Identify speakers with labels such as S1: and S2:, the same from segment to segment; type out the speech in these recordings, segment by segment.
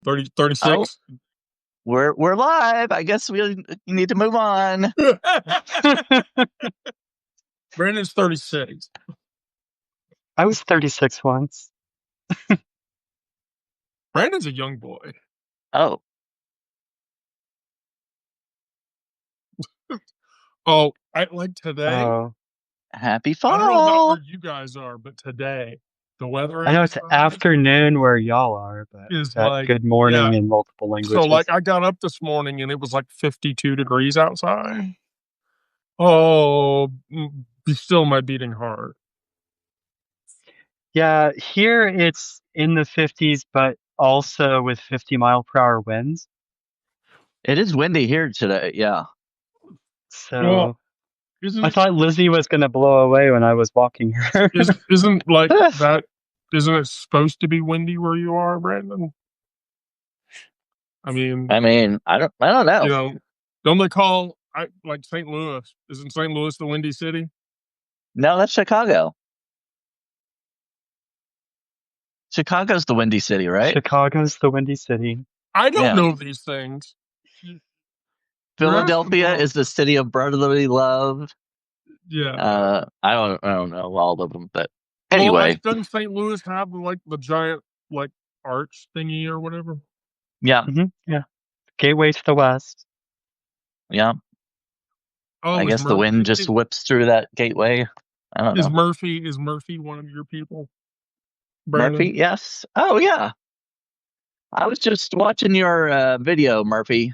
S1: 36.
S2: We're live. I guess we need to move on.
S1: Brandon's 36.
S3: I was 36 once.
S1: Brandon's a young boy.
S2: Oh.
S1: Oh, I like today.
S3: Oh,
S2: Happy fall.
S1: I don't know about where you guys are, but today the weather
S3: I know it's
S1: outside
S3: afternoon where y'all are, but
S1: is
S3: that
S1: like
S3: good morning in multiple languages.
S1: So like I got up this morning and it was like 52 degrees outside. Oh, still my beating heart.
S3: Yeah, here it's in the 50s, but also with 50-mile-per-hour winds.
S2: It is windy here today. Yeah.
S3: So
S1: well,
S3: I thought Lizzie was going to blow away when I was walking her.
S1: Isn't like that? Isn't it supposed to be windy where you are, Brandon? I mean,
S2: I don't know.
S1: You know, don't they call like St. Louis? Isn't St. Louis the windy city?
S2: No, that's Chicago. Chicago's the windy city, right?
S3: Chicago's the windy city.
S1: I don't know these things.
S2: Philadelphia is the city of brotherly love.
S1: Yeah.
S2: I don't know all of them, but anyway.
S1: Well, doesn't St. Louis have like the giant like arch thingy or whatever?
S2: Yeah.
S3: Mm-hmm. Yeah. Gateway to the west.
S2: Yeah.
S1: Oh,
S2: I guess the wind just whips through that gateway. I don't know.
S1: Is Murphy one of your people? Brandon?
S2: Murphy, yes. Oh yeah. I was just watching your video, Murphy.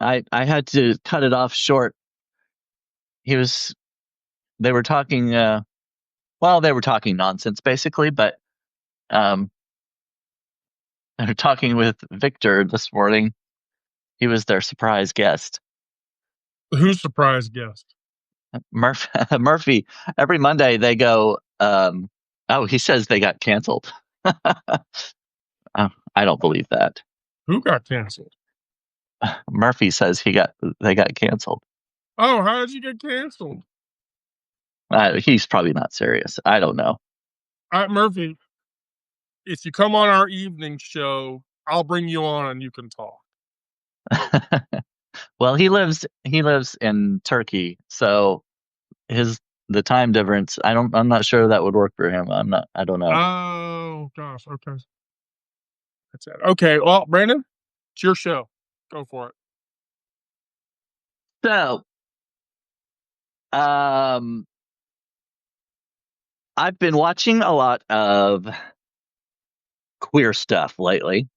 S2: I had to cut it off short. They were talking they were talking nonsense basically, but they were talking with Victor this morning. He was their surprise guest.
S1: Who's surprise guest?
S2: Murphy. Every Monday they go, he says they got canceled. I don't believe that.
S1: Who got canceled?
S2: Murphy says they got canceled.
S1: Oh, how did you get canceled?
S2: He's probably not serious. I don't know.
S1: All right, Murphy, if you come on our evening show, I'll bring you on and you can talk.
S2: Well, he lives in Turkey, so the time difference. I'm not sure that would work for him. I don't know.
S1: Oh gosh. Okay. That's it. Okay. Well, Brandon, it's your show. Go for it.
S2: So, I've been watching a lot of queer stuff lately.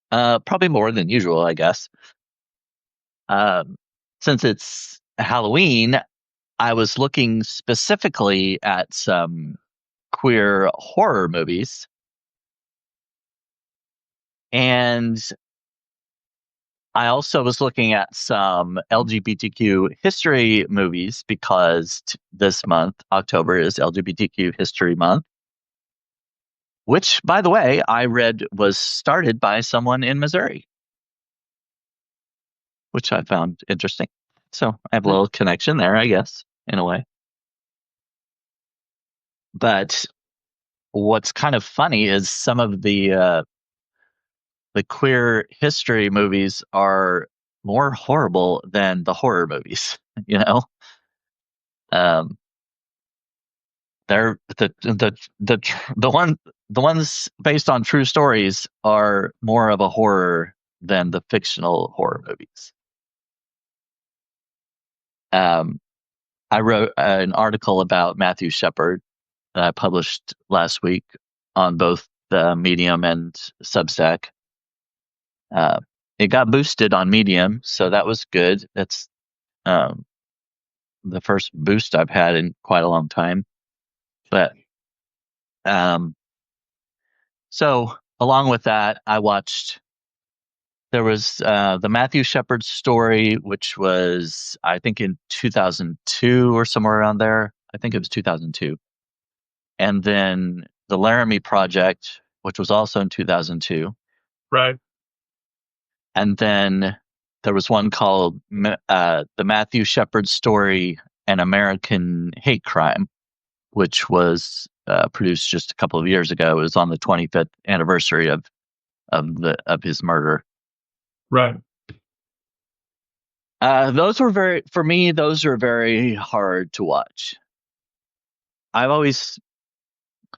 S2: Probably more than usual, I guess. Since it's Halloween, I was looking specifically at some queer horror movies. And I also was looking at some LGBTQ history movies because this month, October, is LGBTQ History Month. Which, by the way, I read was started by someone in Missouri, which I found interesting. So I have a little connection there, I guess, in a way. But what's kind of funny is some of the queer history movies are more horrible than the horror movies. You know, they're the ones based on true stories are more of a horror than the fictional horror movies. I wrote an article about Matthew Shepard that I published last week on both the Medium and Substack. It got boosted on Medium, so that was good. That's the first boost I've had in quite a long time. But so along with that, I watched. There was the Matthew Shepard story, which was I think in 2002 or somewhere around there. I think it was 2002, and then the Laramie Project, which was also in 2002.
S1: Right.
S2: And then there was one called the Matthew Shepard Story, An American Hate Crime, which was produced just a couple of years ago. It was on the 25th anniversary of of his murder.
S1: Right.
S2: Those were very hard to watch. I've always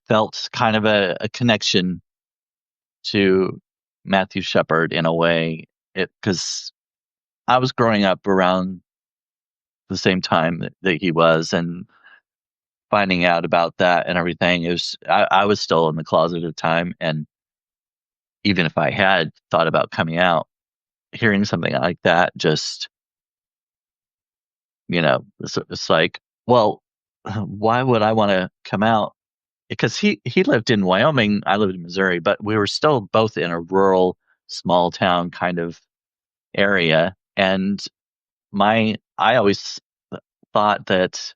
S2: felt kind of a connection to Matthew Shepard in a way, because I was growing up around the same time that he was, and finding out about that and everything. I was still in the closet at the time, and even if I had thought about coming out, hearing something like that, just, it's like, well, why would I want to come out? Because he lived in Wyoming, I lived in Missouri, but we were still both in a rural, small town kind of area, and I always thought that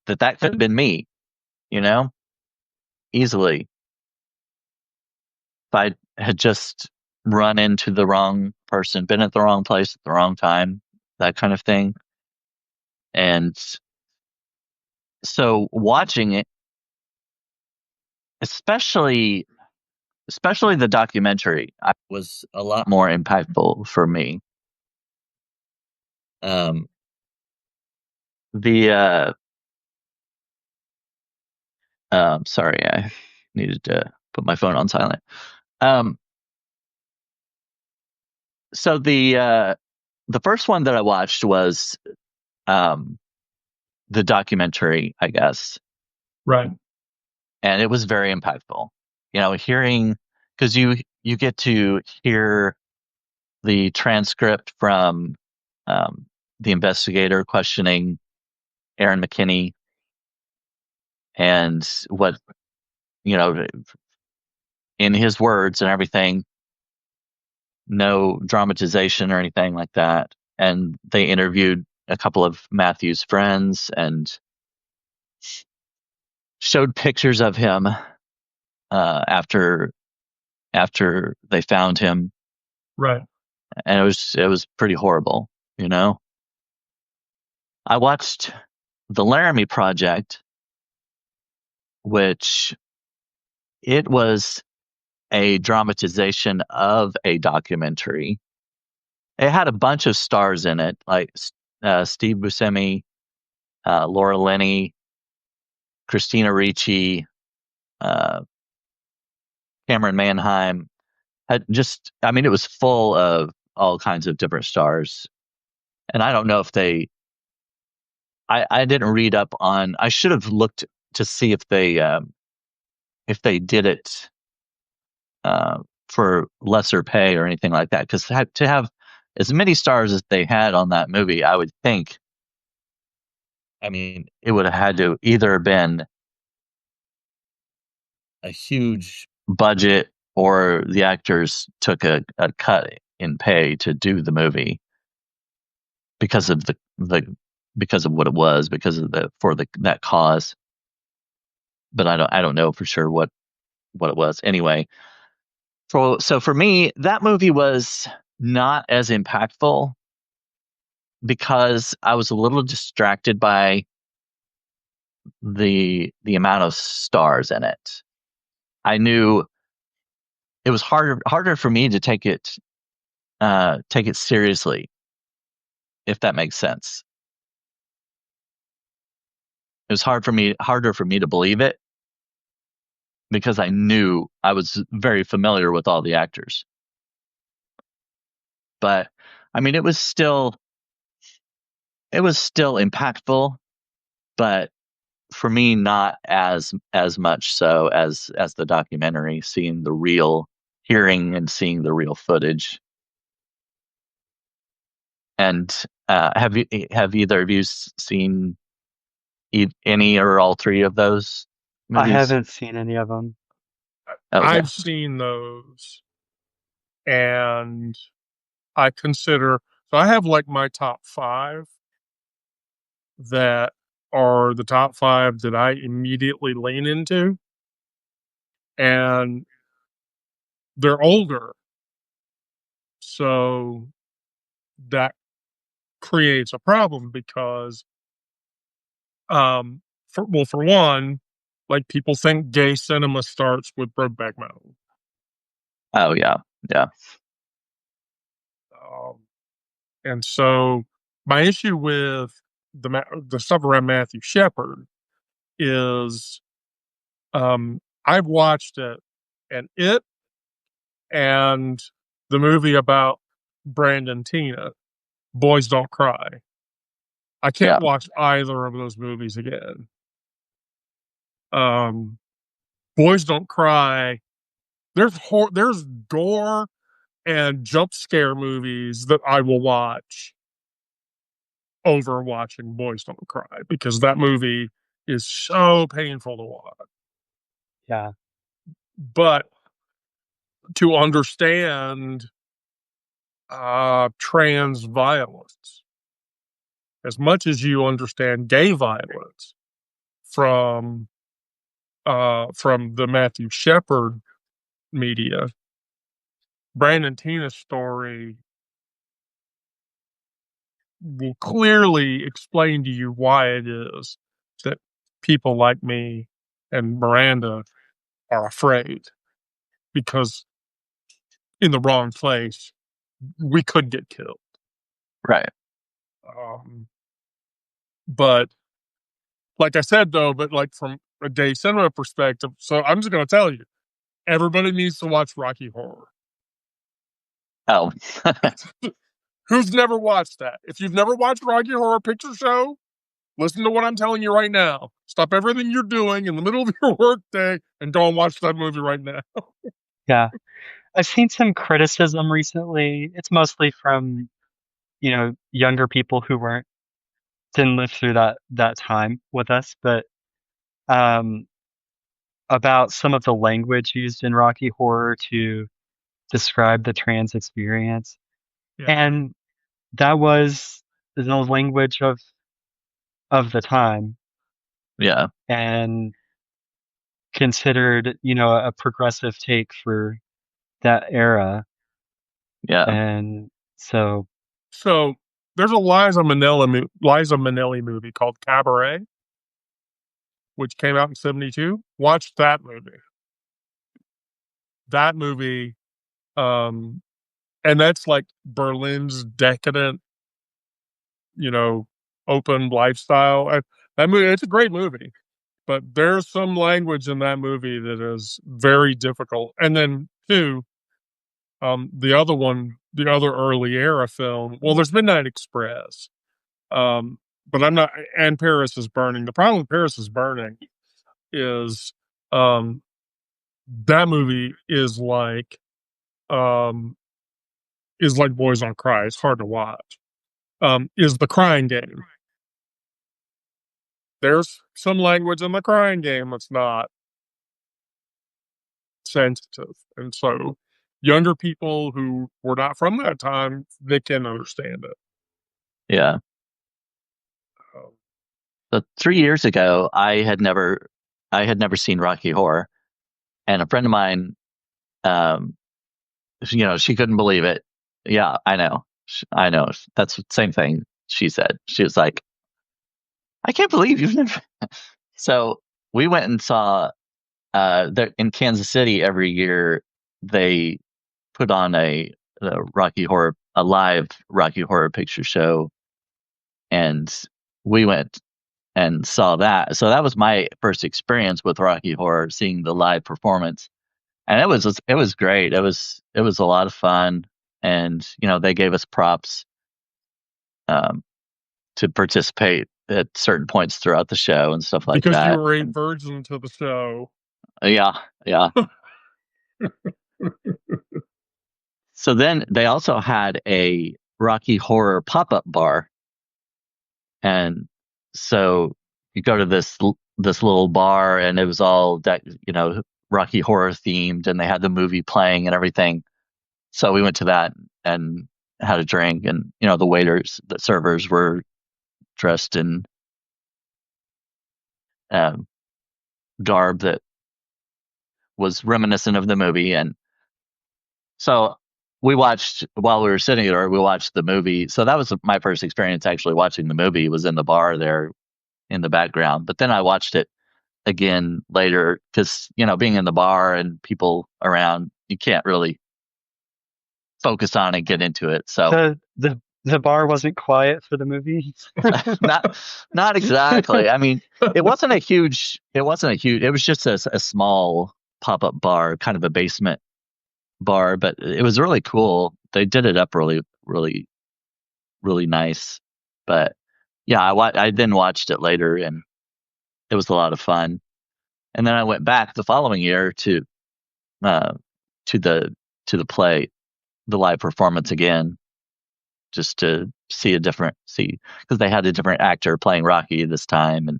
S2: could have been me, easily, if I had just run into the wrong person, been at the wrong place at the wrong time, that kind of thing. And so watching it, especially the documentary, was a lot more impactful for me. The sorry, I needed to put my phone on silent. So the first one that I watched was the documentary, I guess.
S1: Right.
S2: And it was very impactful. Hearing, because you get to hear the transcript from the investigator questioning Aaron McKinney, and what, in his words and everything, no dramatization or anything like that. And they interviewed a couple of Matthew's friends and showed pictures of him after they found him,
S1: Right.
S2: and it was pretty horrible. I watched The Laramie Project, which it was a dramatization of a documentary. It had a bunch of stars in it, like Steve Buscemi, Laura Linney, Christina Ricci, uh, Cameron Manheim. It was full of all kinds of different stars. And I don't know if I didn't read up on, I should have looked to see if they did it for lesser pay or anything like that. Because to have as many stars as they had on that movie, I would think, it would have had to either been a huge budget, or the actors took a cut in pay to do the movie because of because of what it was, because of that cause. But I don't know for sure what it was. Anyway, so for me, that movie was not as impactful because I was a little distracted by the amount of stars in it. I knew it was harder for me to take it seriously, if that makes sense. It was harder for me to believe it, because I knew I was very familiar with all the actors. But it was still impactful, but for me, not as much so as the documentary, hearing and seeing the real footage. And have either of you seen any or all three of those movies?
S3: I haven't seen any of them.
S2: Okay.
S1: I've seen those, and I consider, so I have like my top 5 that are the top 5 that I immediately lean into, and they're older, so that creates a problem because, for one, like, people think gay cinema starts with Brokeback Mountain.
S2: Oh yeah, yeah,
S1: And so my issue with the stuff around Matthew Shepard is I've watched it, and and the movie about Brandon Tina, Boys Don't Cry. I
S2: yeah,
S1: can't watch either of those movies again. Boys Don't Cry. There's gore and jump scare movies that I will watch over watching Boys Don't Cry because that movie is so painful to watch.
S3: Yeah.
S1: But to understand trans violence, as much as you understand gay violence from the Matthew Shepard media, Brandon Tina's story will clearly explain to you why it is that people like me and Miranda are afraid, because in the wrong place we could get killed.
S2: right.
S1: But like I said, though, but like from a gay cinema perspective, so I'm just going to tell you, everybody needs to watch Rocky Horror.
S2: Oh,
S1: Who's never watched that? If you've never watched Rocky Horror Picture Show, listen to what I'm telling you right now. Stop everything you're doing in the middle of your workday and go and watch that movie right now.
S3: Yeah. I've seen some criticism recently. It's mostly from, younger people who didn't live through that time with us, but um about some of the language used in Rocky Horror to describe the trans experience.
S1: Yeah.
S3: And that was the language of the time
S2: yeah,
S3: and considered, a progressive take for that era.
S2: yeah,
S3: And so,
S1: So there's a Liza Minnelli movie called Cabaret, which came out in '72. Watch that movie. That movie, um, and that's like Berlin's decadent, you know, open lifestyle. That movie, it's a great movie, but there's some language in that movie that is very difficult. And then two, the other early era film. Well, there's Midnight Express, but I'm not. And Paris is Burning. The problem with Paris is Burning is um, that movie um, is like Boys on Cry. It's hard to watch. Is The Crying Game. There's some language in The Crying Game that's not sensitive, and so younger people who were not from that time, they can understand it.
S2: yeah.
S1: Um,
S2: So 3 years ago, I had never seen Rocky Horror, and a friend of mine, um, she couldn't believe it. Yeah, I know, I know. That's the same thing she said. She was like, "I can't believe you've never." So we went and saw. In Kansas City every year they put on a live Rocky Horror Picture Show, and we went and saw that. So that was my first experience with Rocky Horror, seeing the live performance, and it was great. It was a lot of fun, and they gave us props um, to participate at certain points throughout the show and stuff like
S1: because you
S2: that.
S1: were a virgin to the show.
S2: Yeah, yeah. So then they also had a Rocky Horror pop-up bar, and so you go to this little bar, and it was all that Rocky Horror themed, and they had the movie playing and everything. So we went to that and had a drink, and the servers were dressed in um, garb that was reminiscent of the movie, and so we watched while we were sitting there. We watched the movie. So that was my first experience actually watching the movie. Was in the bar there in the background, but then I watched it again later because being in the bar and people around, you can't really focus on and get into it. So
S3: The bar wasn't quiet for the movie.
S2: not exactly. I mean, it was just a small pop-up bar, kind of a basement bar, but it was really cool. They did it up really, really, really nice. But yeah, I then watched it later, and it was a lot of fun. And then I went back the following year uh, to the play, the live performance again, just to see because they had a different actor playing Rocky this time, and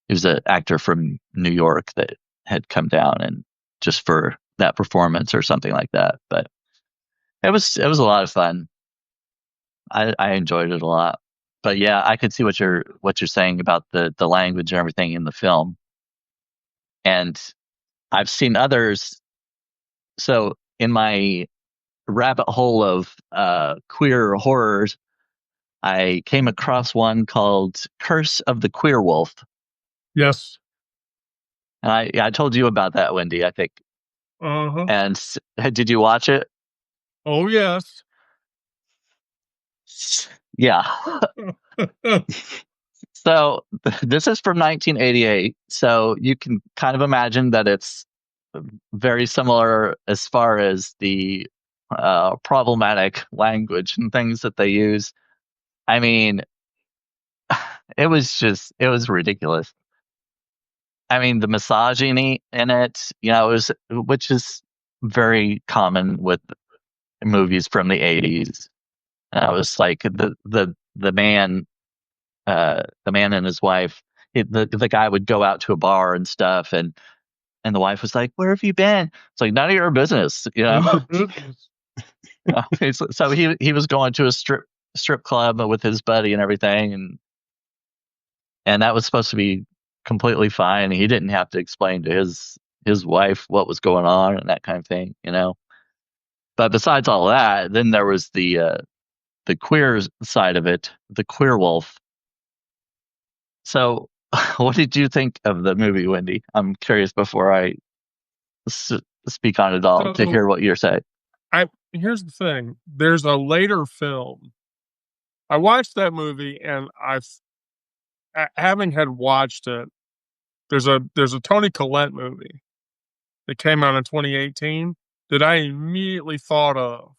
S2: he was an actor from New York that had come down and just for that performance or something like that. But it was a lot of fun. I enjoyed it a lot. But yeah, I could see what you're saying about the language and everything in the film. And I've seen others. So in my rabbit hole of queer horrors, I came across one called Curse of the Queer Wolf.
S1: Yes.
S2: And I told you about that, Wendy, I think.
S1: Uh-huh.
S2: And did you watch it?
S1: Oh, yes.
S2: Yeah. So this is from 1988. So you can kind of imagine that it's very similar as far as the problematic language and things that they use. I mean, it was ridiculous. I mean, the misogyny in it, which is very common with movies from the 80s. I was like the man and his wife. The guy would go out to a bar and stuff, and the wife was like, "Where have you been?" It's like none of your business, you know. So he was going to a strip club with his buddy and everything, and that was supposed to be completely fine. He didn't have to explain to his wife what was going on and that kind of thing, you know. But besides all that, then there was the queer side of it, the queer wolf. So, what did you think of the movie, Wendy? I'm curious before I s- speak on it all to
S1: So
S2: hear what you're saying.
S1: here's the thing. There's a later film. I watched that movie, and having had watched it, there's a Toni Collette movie that came out in 2018 that I immediately thought of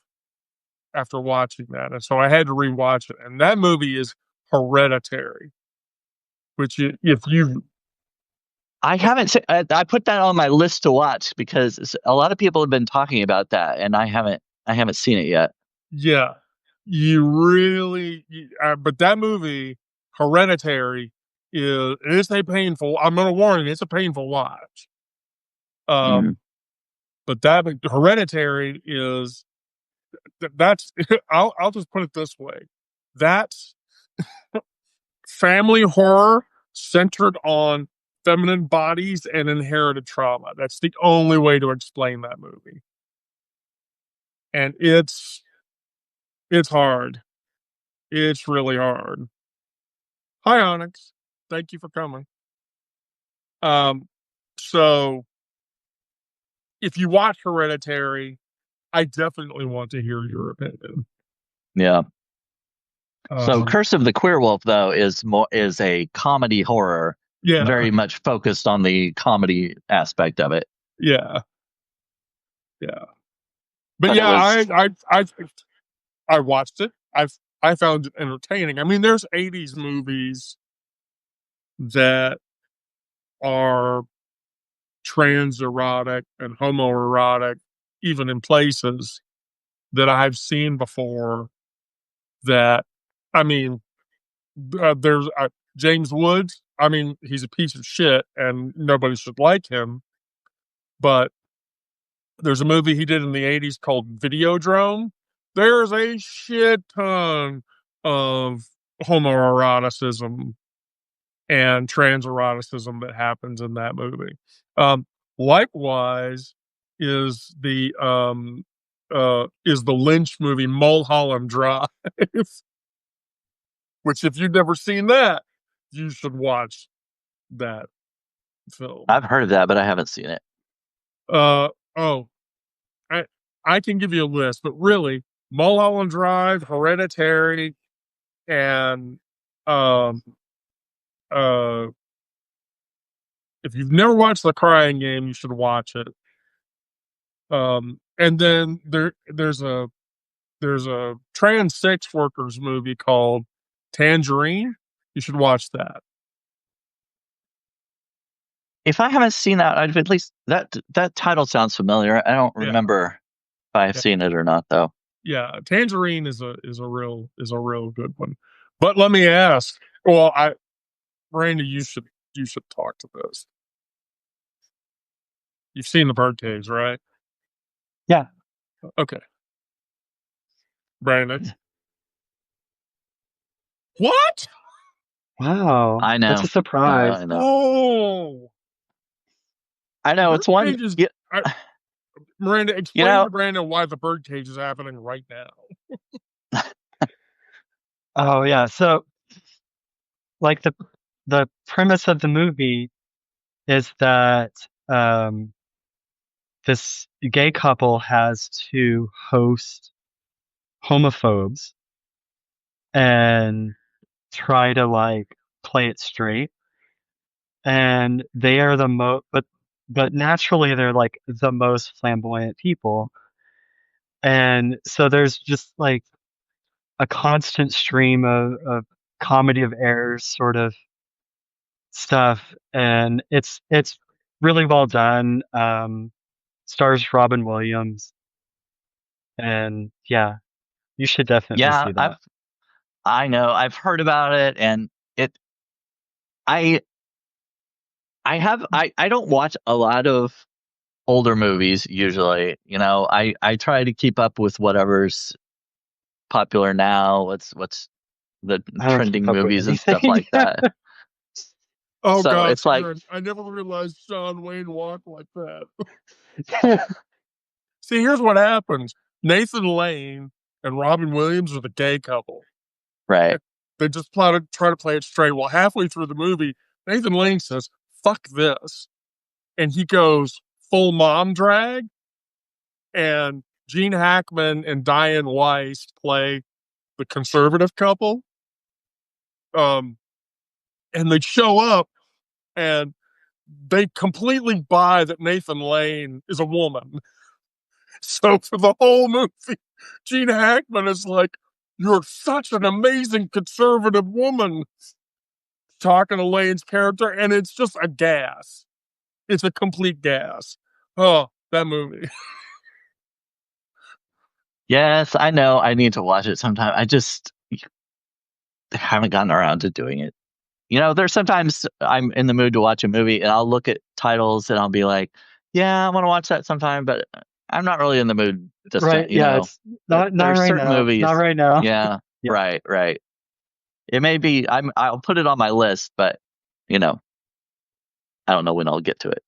S1: after watching that, and so I had to rewatch it. And that movie is Hereditary, which if you
S2: I haven't. I put that on my list to watch because a lot of people have been talking about that, and I haven't. I haven't seen it yet.
S1: yeah, but that movie Hereditary it's a painful. I'm gonna warn you, it's a painful watch.
S2: Mm.
S1: Um, but that Hereditary is that's I'll just put it this way. That's family horror centered on feminine bodies and inherited trauma. That's the only way to explain that movie. And it's hard. It's really hard. Hi Onyx. Thank you for coming. Um so if you watch Hereditary, I definitely want to hear your opinion.
S2: Yeah. So,
S1: Um
S2: Curse of the Queer Wolf though is a comedy horror,
S1: yeah,
S2: very much focused on the comedy aspect of it.
S1: yeah, yeah. But
S2: But it
S1: yeah,
S2: was
S1: I watched it. I found it entertaining. I mean, there's 80s movies that are trans erotic and homoerotic, even in places that I've seen before. That, I mean, there's James Woods. I mean, he's a piece of shit and nobody should like him. But there's a movie he did in the 80s called Videodrome. There's a shit ton of homoeroticism and trans eroticism that happens in that movie. Likewise, is the Lynch movie Mulholland Drive, which if you've never seen that, you should watch that film.
S2: I've heard of that, but I haven't seen it.
S1: Uh oh, I can give you a list, but really, Mulholland Drive, Hereditary, and um, uh, if you've never watched The Crying Game, you should watch it. And then there's a trans sex workers movie called Tangerine. You should watch that.
S2: If I haven't seen that, I've at least that title sounds familiar. I don't
S1: Yeah.
S2: remember if I've seen it or not, though.
S1: Yeah, Tangerine is a real good one. But let me ask. Well, Randy, you should talk to this. You've seen the Birdcage, right?
S3: Yeah.
S1: Okay, Brandon. What?
S3: Wow.
S2: I know.
S3: That's a surprise.
S2: I know.
S1: Oh,
S2: I know. It's one.
S1: Birdcage is.
S2: Yeah,
S1: Miranda, explain
S2: know,
S1: to Brandon why the Birdcage is happening right now.
S3: Oh yeah. So like the premise of the movie is that this gay couple has to host homophobes and try to like play it straight. And they are the most, but naturally they're like the most flamboyant people. And so there's just like a constant stream of comedy of errors sort of stuff, and it's really well done. Stars Robin Williams, and yeah, you should definitely
S2: yeah.
S3: see that.
S2: I know. I've heard about it, and it. I I don't watch a lot of older movies usually. I try to keep up with whatever's popular now. What's the
S3: I don't
S2: trending
S3: keep up with
S2: movies and stuff
S3: anything.
S2: like that.
S1: Oh
S2: So
S1: God,
S2: it's like,
S1: Aaron, I never realized John Wayne walked like that. See, here's what happens: Nathan Lane and Robin Williams are the gay couple.
S2: right.
S1: They just try to play it straight. Well, halfway through the movie, Nathan Lane says, "Fuck this," and he goes full mom drag. And Gene Hackman and Diane Weiss play the conservative couple. And they show up and they completely buy that Nathan Lane is a woman. So for the whole movie, Gene Hackman is like, "You're such an amazing conservative woman," talking to Lane's character, and it's just a gas. It's a complete gas. Oh, that movie.
S2: Yes, I know. I need to watch it sometime. I just haven't gotten around to doing it. There's sometimes I'm in the mood to watch a movie and I'll look at titles and I'll be like, yeah, I want to watch that sometime, but I'm not really in the mood this time,
S3: Right? Yeah, it's not
S2: There's
S3: right
S2: certain
S3: now.
S2: movies.
S3: Not right now.
S2: Yeah,
S3: Yeah.
S2: right. It may be I'll put it on my list, but I don't know when I'll get to it.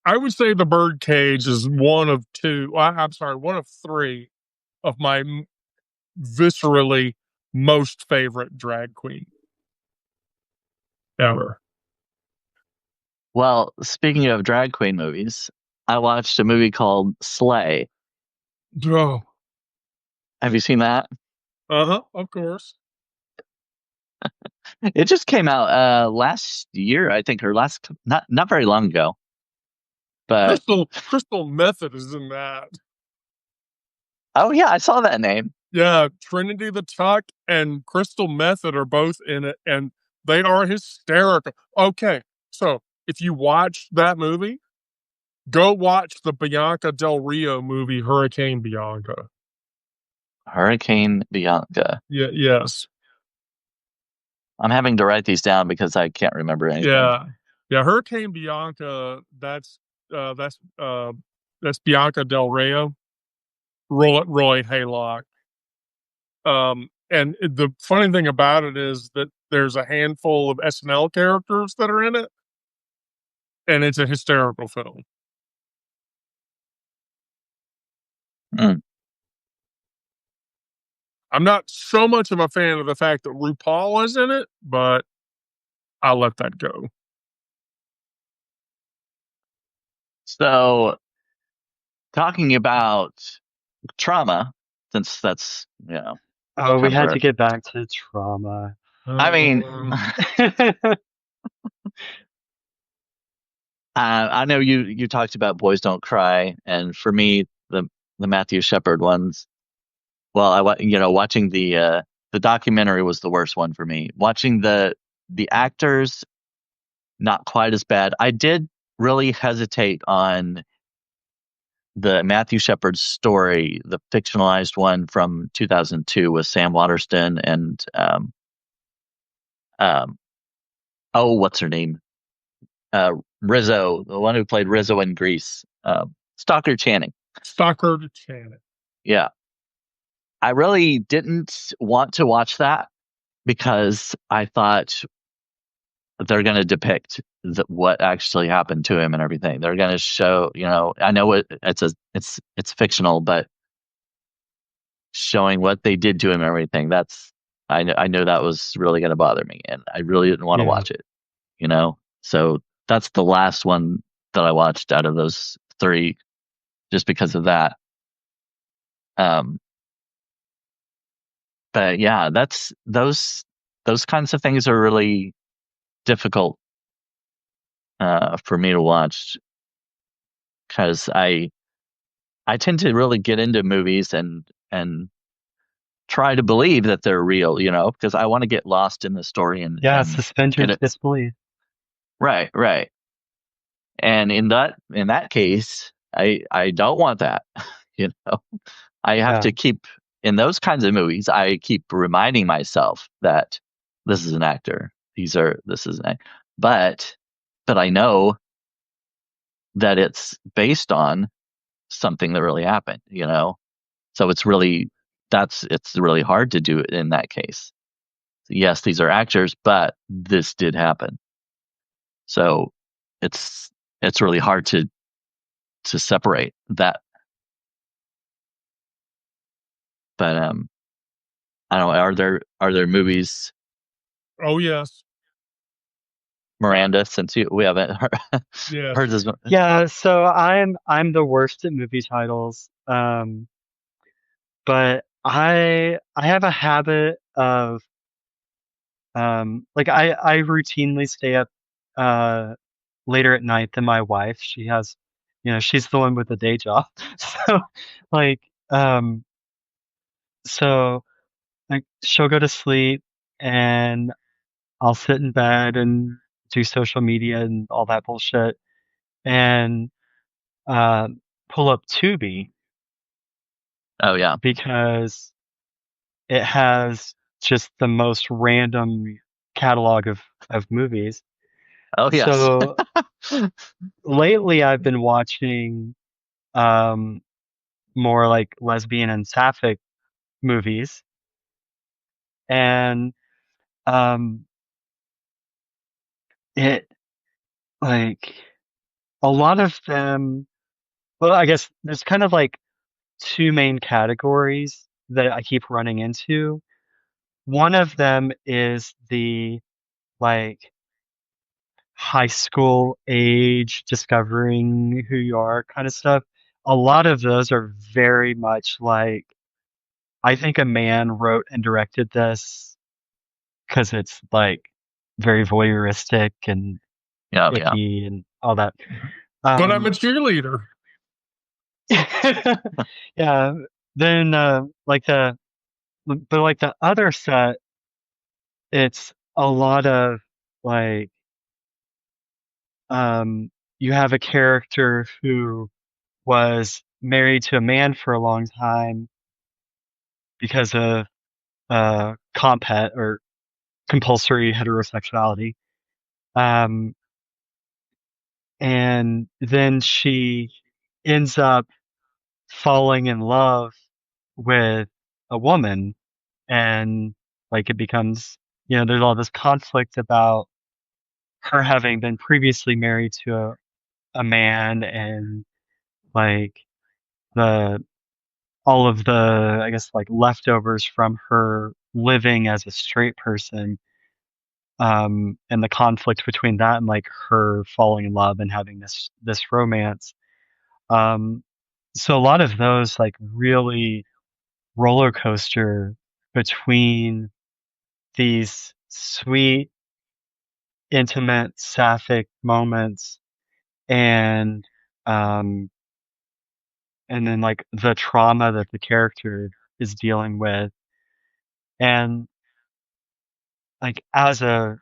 S1: I would say The Birdcage is one of two. I'm sorry, one of three of my viscerally most favorite drag queen ever.
S2: Well, speaking of drag queen movies, I watched a movie called Slay.
S1: Oh,
S2: Have you seen that?
S1: of course.
S2: It just came out last year, I think, or not very long ago. But
S1: Crystal Method is in that.
S2: oh yeah, I saw that name.
S1: Yeah, Trinity the Tuck and Crystal Method are both in it, and they are hysterical. Okay, so if you watch that movie, go watch the Bianca Del Rio movie, Hurricane Bianca.
S2: Hurricane Bianca.
S1: Yeah, yes.
S2: I'm having to write these down because I can't remember anything.
S1: Yeah. Hurricane Bianca. That's Bianca Del Rio, Roy Haylock. And the funny thing about it is that there's a handful of SNL characters that are in it, and it's a hysterical film.
S2: Mm.
S1: I'm not so much of a fan of the fact that RuPaul is in it, but I'll let that go.
S2: So talking about trauma, since that's
S3: Oh, we
S2: kind of
S3: had to
S2: where
S3: get back to trauma.
S2: I mean, I know you talked about Boys Don't Cry, and for me, the Matthew Shepard ones. Well, watching the documentary was the worst one for me. Watching the actors, not quite as bad. I did really hesitate on the Matthew Shepard story, the fictionalized one from 2002 with Sam Waterston and um oh, what's her name? Rizzo, the one who played Rizzo in Grease, Stalker Channing.
S1: Stalker to Janet.
S2: Yeah, I really didn't want to watch that because I thought they're going to depict what actually happened to him and everything. They're going to show, I know it's fictional, but showing what they did to him and everything. I know that was really going to bother me, and I really didn't want to
S3: Yeah.
S2: watch it. So that's the last one that I watched out of those three, just because of that. Um, but yeah, that's those kinds of things are really difficult for me to watch because I tend to really get into movies and try to believe that they're real, because I want to get lost in the story
S3: Yeah,
S2: and
S3: suspend your
S2: get it
S3: disbelief.
S2: right, right. And in that case, I don't want that. You know, I have
S3: Yeah.
S2: to keep in those kinds of movies. I keep reminding myself that this is an actor. This is an act. But but I know that it's based on something that really happened. So it's really hard to do it in that case. Yes, these are actors, but this did happen. So it's it's really hard to separate that. But I don't know. Are there movies,
S1: Oh yes,
S2: Miranda? Since we haven't
S1: yes.
S2: heard this one.
S3: Yeah, so I'm the worst at movie titles. But I have a habit of like I routinely stay up uh later at night than my wife. She's the one with the day job. So like um so like she'll go to sleep and I'll sit in bed and do social media and all that bullshit and pull up Tubi
S2: Oh yeah.
S3: because it has just the most random catalog of movies.
S2: Oh yes.
S3: So lately I've been watching um more like lesbian and sapphic movies and um it like a lot of them, well, I guess there's kind of like two main categories that I keep running into. One of them is the like high school age, discovering who you are kind of stuff. A lot of those are very much like, I think a man wrote and directed this because it's like very voyeuristic and
S2: Yeah, yeah.
S3: icky and all that.
S1: But I'm a
S3: Um,
S1: cheerleader.
S3: yeah. Then but like the other set, it's a lot of like you have a character who was married to a man for a long time because of compet or compulsory heterosexuality. Um, and then she ends up falling in love with a woman, and like it becomes, there's all this conflict about her having been previously married to a man and like the all of the, I guess, like leftovers from her living as a straight person, and the conflict between that and like her falling in love and having this romance. Um, so a lot of those like really roller coaster between these sweet, intimate, sapphic moments and um and then like the trauma that the character is dealing with. And like as a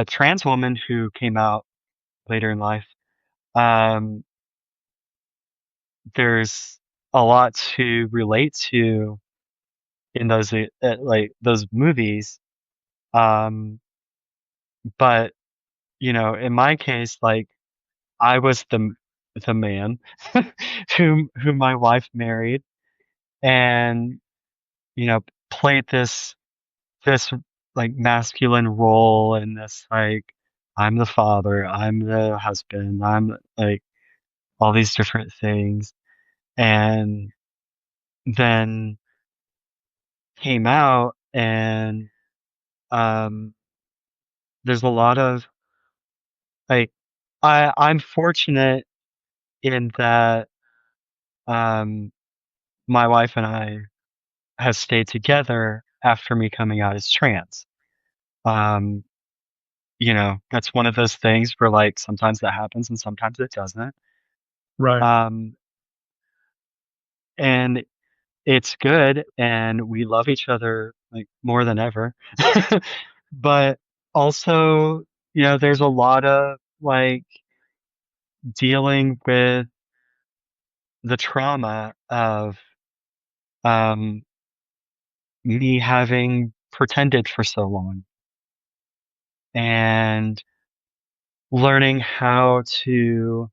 S3: trans woman who came out later in life, um there's a lot to relate to in those like those movies. Um but in my case, like I was the man whom my wife married, and played this like masculine role, and this like I'm the father, I'm the husband, I'm like all these different things, and then came out, and um there's a lot of like I'm fortunate in that um my wife and I have stayed together after me coming out as trans. Um, that's one of those things where like sometimes that happens and sometimes it doesn't.
S1: Right.
S3: Um, and it's good and we love each other like more than ever. But also, there's a lot of like dealing with the trauma of um me having pretended for so long and learning how to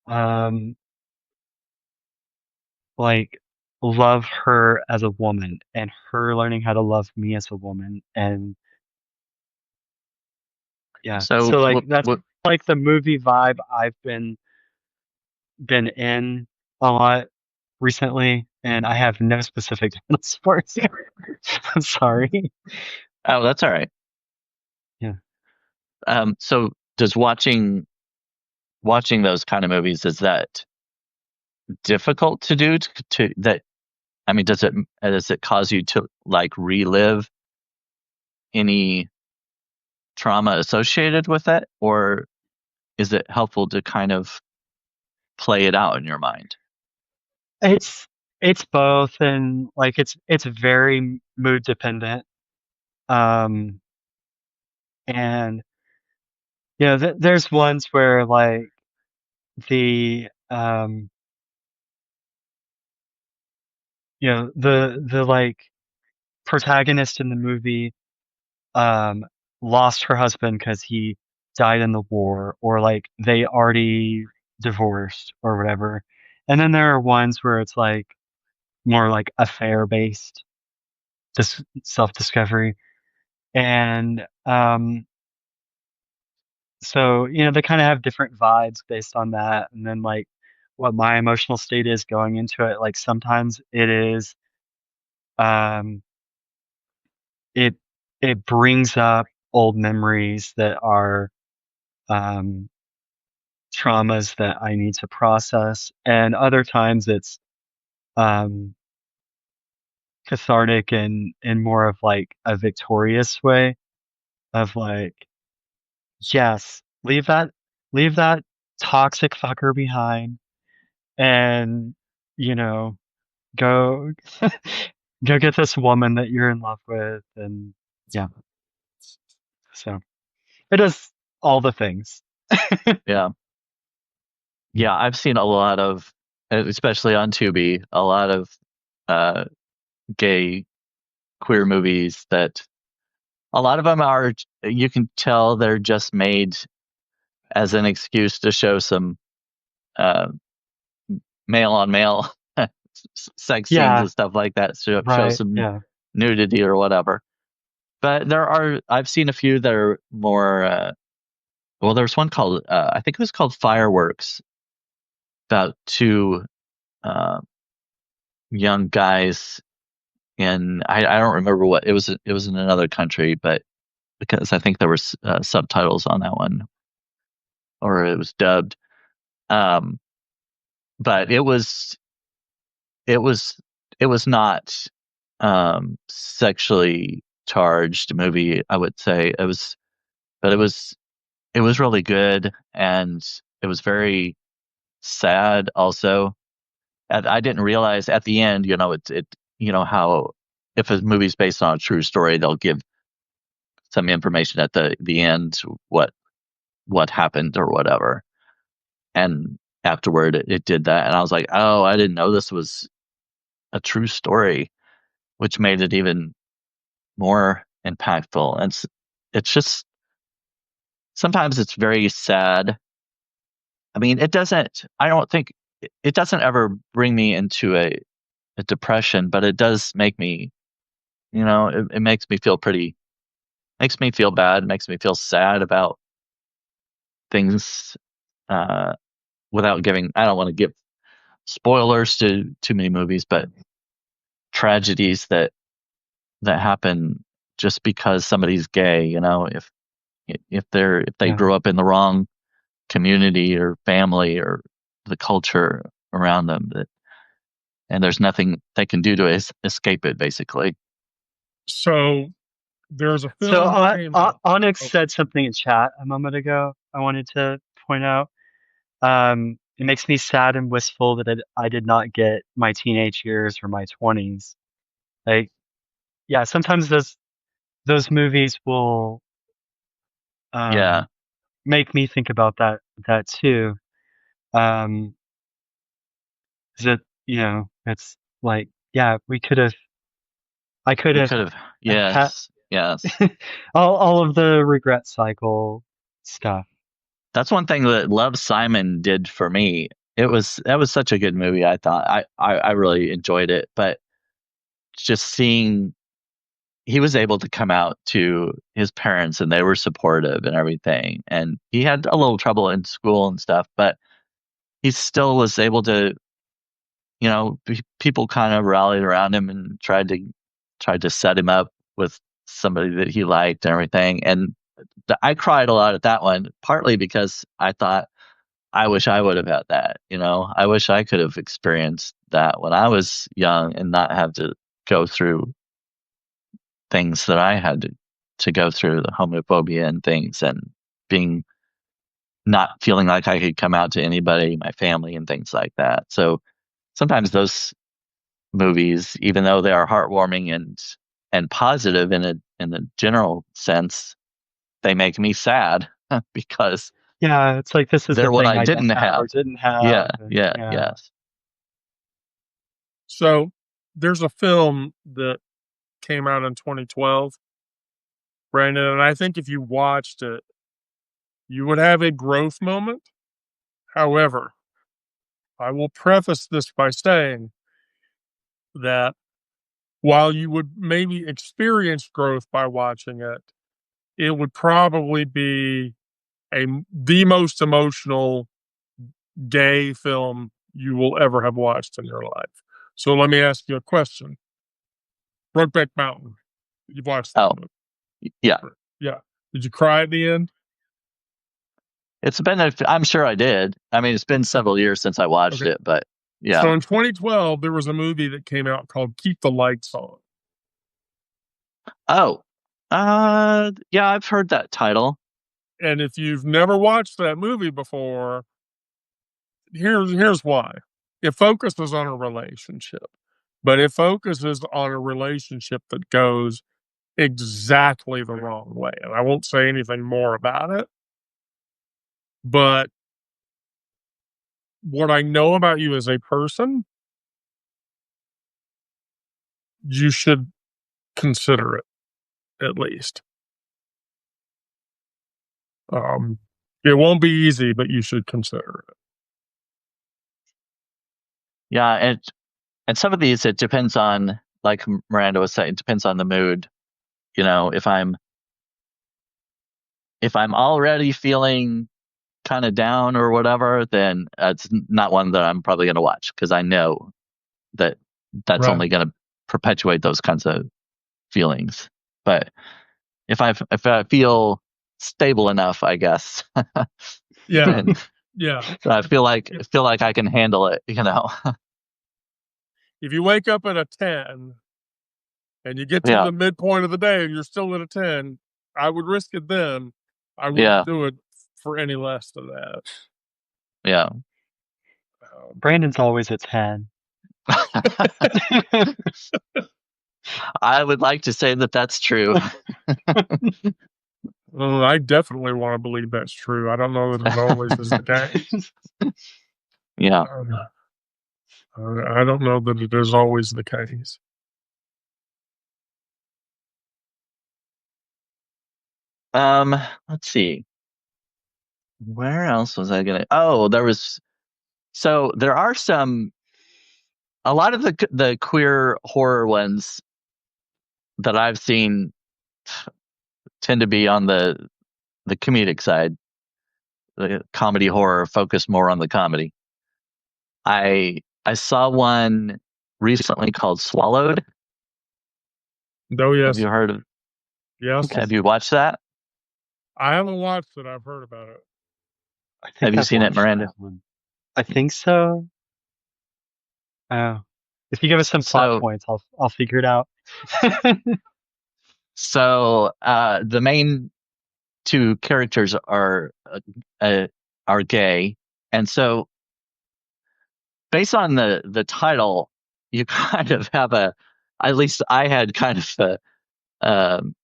S3: um like love her as a woman and her learning how to love me as a woman. And yeah,
S2: So
S3: so like that's
S2: what
S3: like the movie vibe I've been in a lot recently, and I have no specific sports. I'm sorry.
S2: oh, that's all right.
S3: Yeah.
S2: So does watching those kind of movies, is that difficult to do to that? I mean, does it cause you to like relive any trauma associated with it, or is it helpful to kind of play it out in your mind?
S3: It's it's both, and like it's very mood dependent. Um and there's ones where like the the like protagonist in the movie um lost her husband because he died in the war, or like they already divorced or whatever. And then there are ones where it's like more like affair based, this self discovery. And so they kind of have different vibes based on that. And then like what my emotional state is going into it, like sometimes it is um it it brings up old memories that are um traumas that I need to process, and other times it's um cathartic and in more of like a victorious way of like, yes, leave that toxic fucker behind, and you know go go get this woman that you're in love with. And yeah, so it does all the things.
S2: Yeah. Yeah, I've seen a lot of, especially on Tubi, a lot of uh, gay queer movies that a lot of them are, you can tell they're just made as an excuse to show some uh, male on male sex scenes
S3: Yeah,
S2: and stuff like that, show
S3: right,
S2: some
S3: yeah.
S2: nudity or whatever. But I've seen a few that are more, well, there's one called, I think it was called Fireworks, about two uh, young guys, and I don't remember what it was. It was in another country, but because I think there were subtitles on that one, or it was dubbed. Um, but it was it was not sexually charged movie, I would say. But it was really good, and it was very sad also. And I didn't realize at the end, you know how if a movie's based on a true story, they'll give some information at the end what happened or whatever. And afterward, it did that, and I was like, oh, I didn't know this was a true story, which made it even more impactful. And it's just sometimes it's very sad. I mean, it doesn't. I don't think it doesn't ever bring me into a depression, but it does make me, it makes me feel makes me feel bad, makes me feel sad about things. Uh, Without giving, I don't want to give spoilers to too many movies, but tragedies that happen just because somebody's gay. If they
S3: Yeah.
S2: grew up in the wrong community or family or the culture around them, and there's nothing they can do to escape it, basically.
S1: So there's a
S3: So
S1: film that came out.
S3: Onyx
S1: Oh,
S3: said something in chat a moment ago. I wanted to point out. It makes me sad and wistful that I did not get my teenage years or my 20s. Like, yeah, sometimes those movies will
S2: Yeah,
S3: um make me think about that too. Um, is it, it's like, yeah, I could
S2: we
S3: have
S2: could have.
S3: had
S2: Yes, yes.
S3: all of the regret cycle stuff.
S2: That's one thing that Love Simon did for me. That was such a good movie. I thought I really enjoyed it, but just seeing he was able to come out to his parents and they were supportive and everything. And he had a little trouble in school and stuff, but he still was able to, people kind of rallied around him and tried to set him up with somebody that he liked and everything. And I cried a lot at that one, partly because I thought, I wish I would have had that. I wish I could have experienced that when I was young and not have to go through things that I had to go through, the homophobia and things, and being not feeling like I could come out to anybody, my family, and things like that. So sometimes those movies, even though they are heartwarming and positive in a general sense, they make me sad because
S3: Yeah, it's like this is the
S2: they're what
S3: thing
S2: I
S3: I don't
S2: didn't
S3: have
S2: have.
S3: or didn't
S2: Yeah,
S3: have, and
S2: yeah,
S3: yeah.
S2: yes.
S1: so there's a film that came out in 2012, Brandon, and I think if you watched it, you would have a growth moment. However, I will preface this by saying that while you would maybe experience growth by watching it, it would probably be the most emotional gay film you will ever have watched in your life. So let me ask you a question. Brokeback Mountain. You've watched that
S2: Oh,
S1: movie.
S2: yeah.
S1: Yeah. Did you cry at the end?
S2: It's been I'm sure I did. I mean, it's been several years since I watched
S1: Okay.
S2: it, but
S1: So
S2: yeah.
S1: in 2012, there was a movie that came out called Keep the Lights On.
S2: Oh, yeah, I've heard that title.
S1: And if you've never watched that movie before, here's why. It focuses on a relationship, but it focuses on a relationship that goes exactly the wrong way. And I won't say anything more about it, but what I know about you as a person, you should consider it at least. Um, it won't be easy, but you should consider it.
S2: Yeah, and some of these it depends on, like Miranda was saying, it depends on the mood. If I'm already feeling kind of down or whatever, then it's not one that I'm probably going to watch because I know that that's
S1: Right.
S2: only going to perpetuate those kinds of feelings. But if I feel stable enough, I guess,
S1: Yeah.
S2: then
S1: Yeah.
S2: So I feel like I can handle it, you know.
S1: If you wake up at a 10 and you get to
S2: Yeah,
S1: the midpoint of the day and you're still at a 10, I would risk it then. I wouldn't
S2: yeah,
S1: do it for any less than that.
S2: yeah.
S3: Brandon's always a 10.
S2: I would like to say that that's true.
S1: I definitely want to believe that's true. I don't know that it always is the case.
S2: Yeah.
S1: I don't know that it is always the case.
S2: Let's see. Where else was I gonna? Oh, there are a lot of the queer horror ones that I've seen tend to be on the comedic side. The comedy horror focus more on the comedy. I saw one recently called Swallowed.
S1: Oh,
S2: Have
S1: yes.
S2: you heard of?
S1: Yes.
S2: Have you watched that?
S1: I haven't watched it. I've heard about it.
S3: I
S2: Have
S3: think
S2: you
S3: I've
S2: seen it,
S3: watched
S2: Miranda?
S3: that one. I think so. Oh. If you give us some plot
S2: So
S3: points, I'll figure it out.
S2: the main two characters are gay, and so based on the title, you kind of have at least I had kind of um,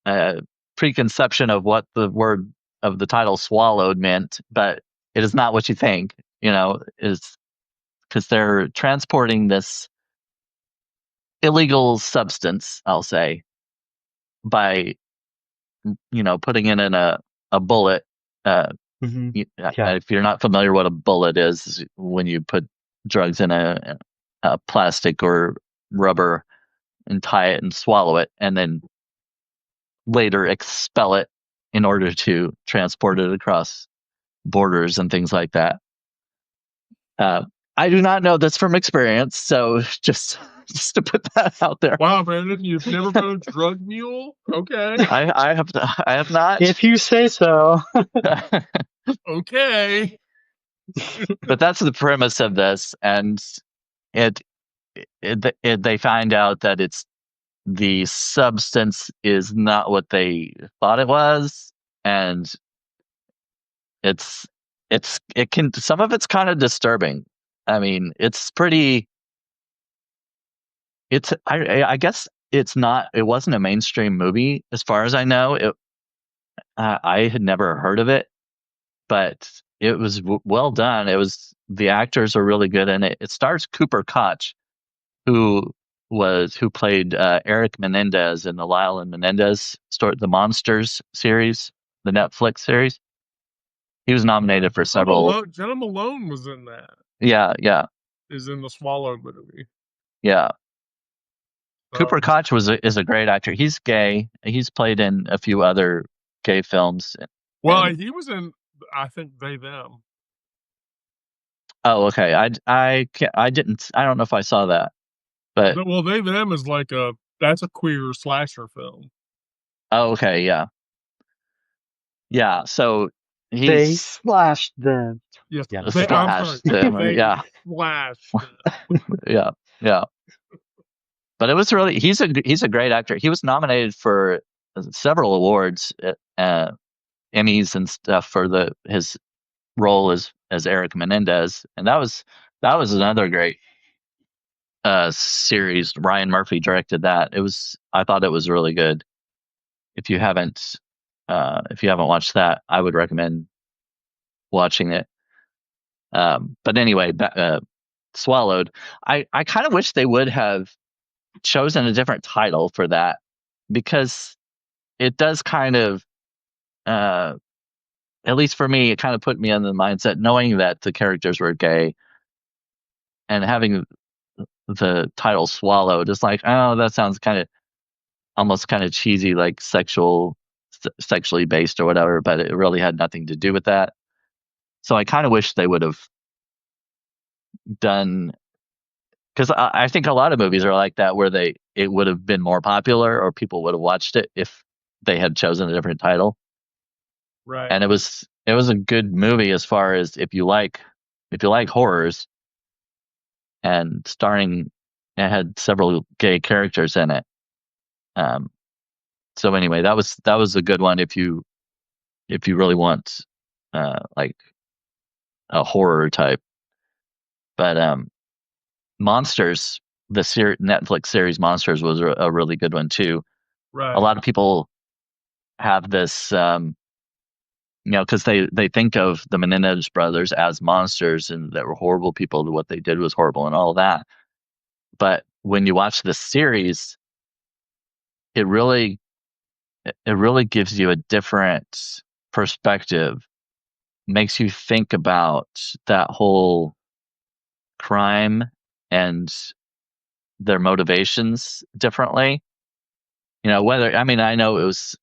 S2: a preconception of what the word of the title swallowed meant, but it is not what you think. You know, is because they're transporting this illegal substance, I'll say, by putting it in a bullet. Uh,
S3: Hmm. Yeah.
S2: if you're not familiar what a bullet is when you put drugs in a plastic or rubber and tie it and swallow it, and then later expel it in order to transport it across borders and things like that. Uh, I do not know this from experience, so just to put that out there.
S1: Wow, Brandon, you've never been a drug mule? Okay.
S2: I have not.
S3: If you say so.
S1: Okay.
S2: But that's the premise of this, and it, they find out that the substance is not what they thought it was, and it's it can some of it's kind of disturbing. I mean, it's pretty. I guess it wasn't a mainstream movie as far as I know. I had never heard of it, but it was well done. The actors are really good in it. It stars Cooper Koch, who who played Eric Menendez in the Lyle and Menendez story, the Monsters series, the Netflix series. He was nominated for several.
S1: Jenna Malone was in that.
S2: Yeah, yeah,
S1: Is in the Swallow movie.
S2: yeah. Cooper
S1: Um,
S2: Koch is a great actor. He's gay. He's played in a few other gay films.
S1: well,
S2: And
S1: he was in, I think, They Them.
S2: oh, okay. I didn't. I don't know if I saw that, but
S1: Well, They Them is like that's a queer slasher film.
S2: oh, okay, yeah, yeah. So
S3: They
S2: he's
S3: slashed them.
S1: Yes,
S3: Yeah,
S1: I'm sorry.
S2: slashed him.
S1: They
S2: Yeah,
S1: flashed.
S2: yeah, yeah. But it was really he's a great actor. He was nominated for several awards, Emmys and stuff for his role as Eric Menendez, and that was another great series. Ryan Murphy directed that. I thought it was really good. If you haven't watched that, I would recommend watching it. But anyway, Swallowed. I kind of wish they would have chosen a different title for that, because it does kind of, uh, at least for me, it kind of put me in the mindset knowing that the characters were gay and having the title Swallowed. It's like, oh, that sounds kind of almost kind of cheesy, like sexually based or whatever, but it really had nothing to do with that. So I kind of wish they would have done, because I think a lot of movies are like that, where it would have been more popular or people would have watched it if they had chosen a different title.
S1: Right.
S2: And it was a good movie as far as if you like horrors, and it had several gay characters in it. So anyway, that was a good one if you really want like a horror type. But Monsters, the Netflix series Monsters was a really good one too. A
S1: Right.
S2: lot of people have this, because they think of the Menendez brothers as monsters and that were horrible people. What they did was horrible and all that. But when you watch the series, it really gives you a different perspective, makes you think about that whole crime and their motivations differently. I know it was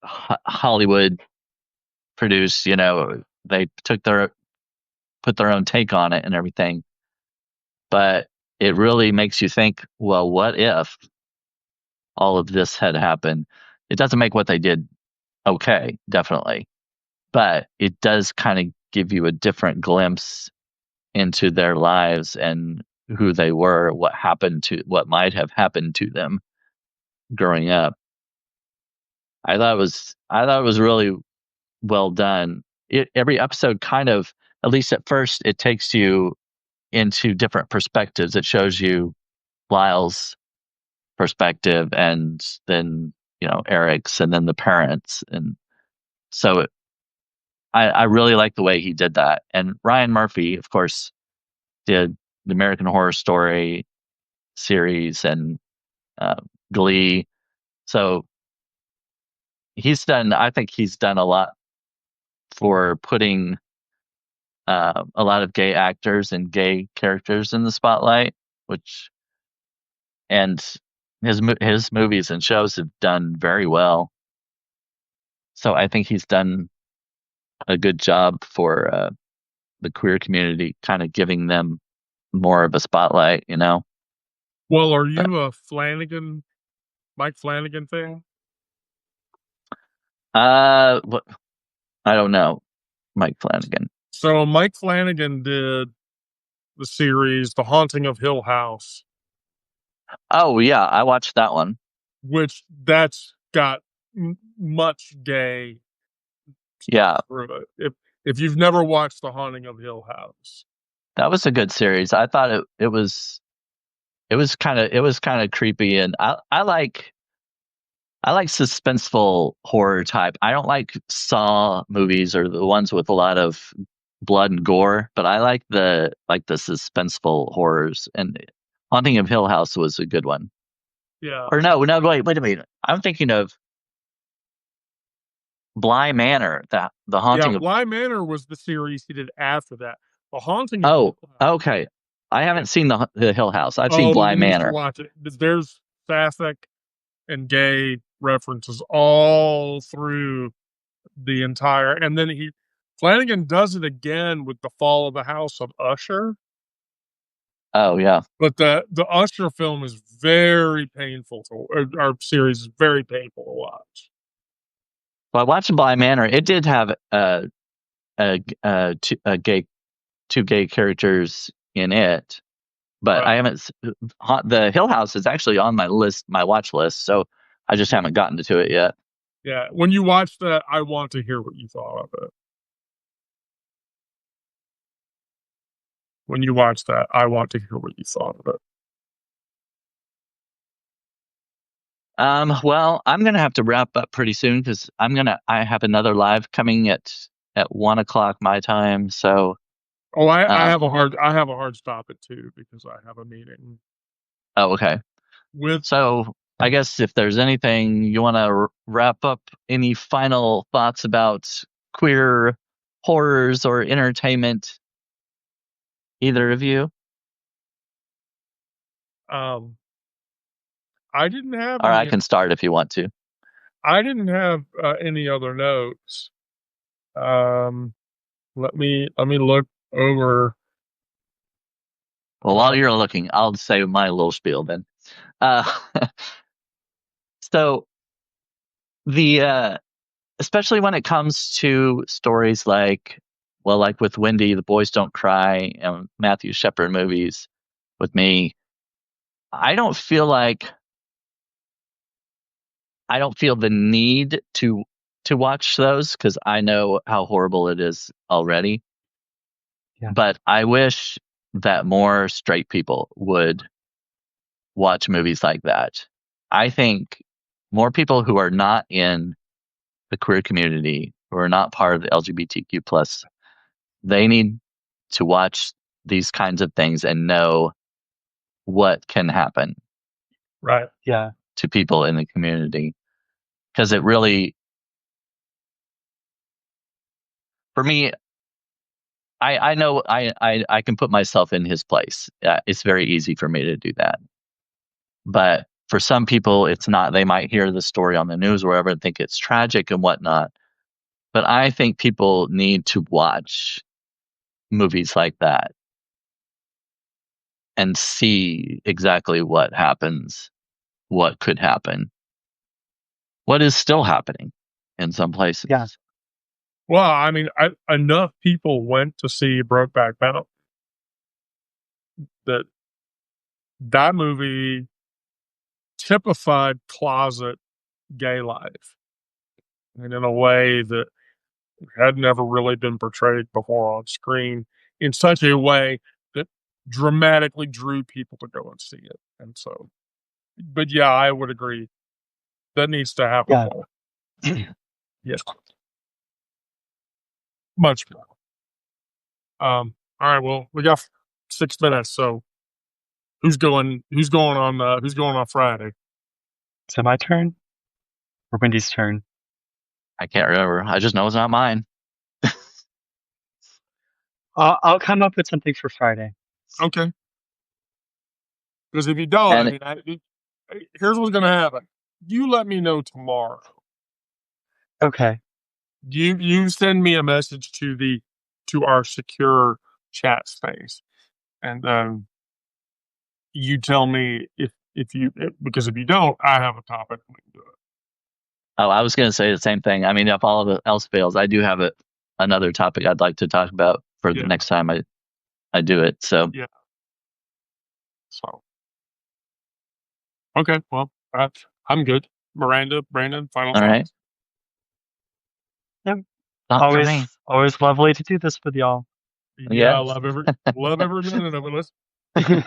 S2: Hollywood produced, they put their own take on it and everything, but it really makes you think, well, what if all of this had happened? It doesn't make what they did okay, definitely, but it does kind of give you a different glimpse into their lives and who they were, what might have happened to them growing up. I thought it was really well done. Every episode kind of, at least at first, it takes you into different perspectives. It shows you Lyle's perspective, and then Eric's, and then the parents, and so I really like the way he did that. And Ryan Murphy, of course, did the American Horror Story series and uh, Glee. So I think he's done a lot for putting a lot of gay actors and gay characters in the spotlight, which and his movies and shows have done very well. So I think he's done a good job for the queer community, kind of giving them more of a spotlight.
S1: Well, are
S2: But
S1: you a Mike Flanagan fan?
S2: what I don't know, Mike Flanagan.
S1: So Mike Flanagan did the series The Haunting of Hill House,
S2: Oh yeah, I watched that one.
S1: which that's got much gay
S2: Yeah,
S1: through it. If you've never watched The Haunting of Hill House,
S2: that was a good series. I thought it was kind of creepy, and I like suspenseful horror type. I don't like Saw movies or the ones with a lot of blood and gore, but I like the suspenseful horrors. And Haunting of Hill House was a good one.
S1: yeah,
S2: Or no, wait a minute. I'm thinking of Bly Manor, the
S1: yeah.
S2: Haunting of.
S1: Bly Manor was the series he did after that. The Haunting of
S2: Oh,
S1: Hill House.
S2: okay. I haven't seen the Hill House. I've seen
S1: Oh,
S2: Bly
S1: you need to
S2: Manor.
S1: watch it. There's sapphic and gay references all through the entire, and then Flanagan does it again with The Fall of the House of Usher.
S2: Oh yeah.
S1: But the Usher film is very painful our series is very painful to watch.
S2: Well, I watched Bly Manor. It did have two gay characters in it, but I
S1: Right.
S2: haven't. The Hill House is actually on my watch list, so I just haven't gotten to it yet.
S1: Yeah. When you watch that, I want to hear what you thought of it. When you watch that, I want to hear what you thought of it.
S2: Well, I'm gonna have to wrap up pretty soon because I have another live coming at 1 o'clock my time. So,
S1: Oh,
S2: um,
S1: I have a hard stop at 2 because I have a meeting
S2: oh, okay.
S1: with
S2: So I guess if there's anything you want to wrap up, any final thoughts about queer horrors or entertainment, either of you?
S1: um I didn't have
S2: Or I
S1: any
S2: can start if you want to.
S1: any other notes. Um let me look over
S2: Well, while
S1: uh
S2: you're looking, I'll say my little spiel then. Uh, so the especially when it comes to stories like with Wendy, The Boys Don't Cry, and Matthew Shepard movies with me, I don't feel the need to watch those because I know how horrible it is already.
S3: Yeah.
S2: But I wish that more straight people would watch movies like that. I think more people who are not in the queer community, who are not part of the LGBTQ plus, they need to watch these kinds of things and know what can happen
S1: Right.
S3: Yeah.
S2: to people in the community. Because it really, for me, I know I can put myself in his place. It's very easy for me to do that. But for some people, it's not. They might hear the story on the news or wherever and think it's tragic and whatnot. But I think people need to watch movies like that and see exactly what happens, what could happen, what is still happening in some places.
S3: Yeah.
S1: Well, I mean, enough people went to see Brokeback Mountain that movie typified closet gay life, and in a way that had never really been portrayed before on screen in such a way that dramatically drew people to go and see it. And so, but yeah, I would agree that needs to happen
S3: Yeah.
S1: more. Yes, much more. All right. Well, we got 6 minutes, so who's going? Who's going on? Who's going on Friday?
S3: Is it my turn or Wendy's turn?
S2: I can't remember. I just know it's not mine.
S3: I'll come up with something for Friday.
S1: Okay. Because if you don't,
S2: And
S1: I mean, here's what's going to happen. You let me know tomorrow.
S3: Okay.
S1: You send me a message to our secure chat space, and you tell me because if you don't, I have a topic we can do it.
S2: I was going to say the same thing. I mean, if all else fails, I do have another topic I'd like to talk about for the next time I do it. So
S1: yeah. So okay, well, I'm good. Miranda, Brandon, final
S2: all
S1: thoughts.
S2: right.
S3: Yep.
S2: Not for me.
S3: Always lovely to do this with y'all.
S1: Yeah, I love every minute of it. Let's keep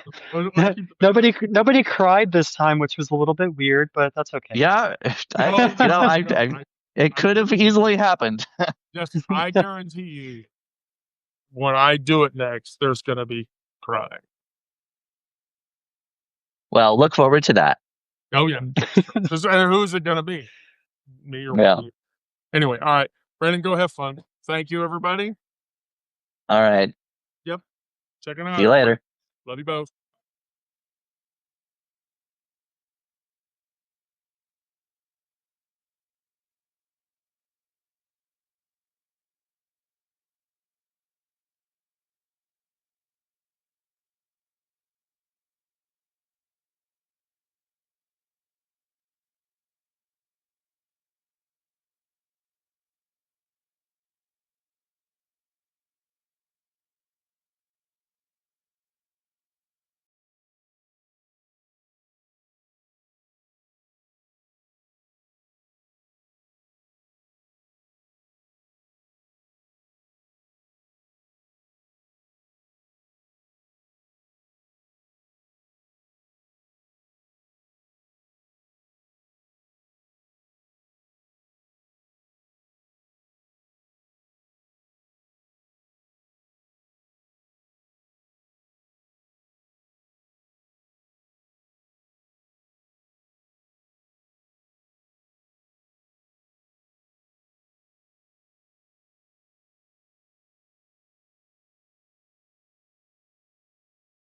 S3: Nobody cried this time, which was a little bit weird, but that's okay.
S2: Yeah, it could have easily happened.
S1: Just, I guarantee you, when I do it next, there's going to be crying.
S2: Well, look forward to that.
S1: Oh yeah. Who's it going to be? Me or
S2: Yeah.
S1: you? Anyway, all right, Brandon, go have fun. Thank you, everybody.
S2: All right.
S1: Yep. Checking out.
S2: See you later.
S1: Love you both.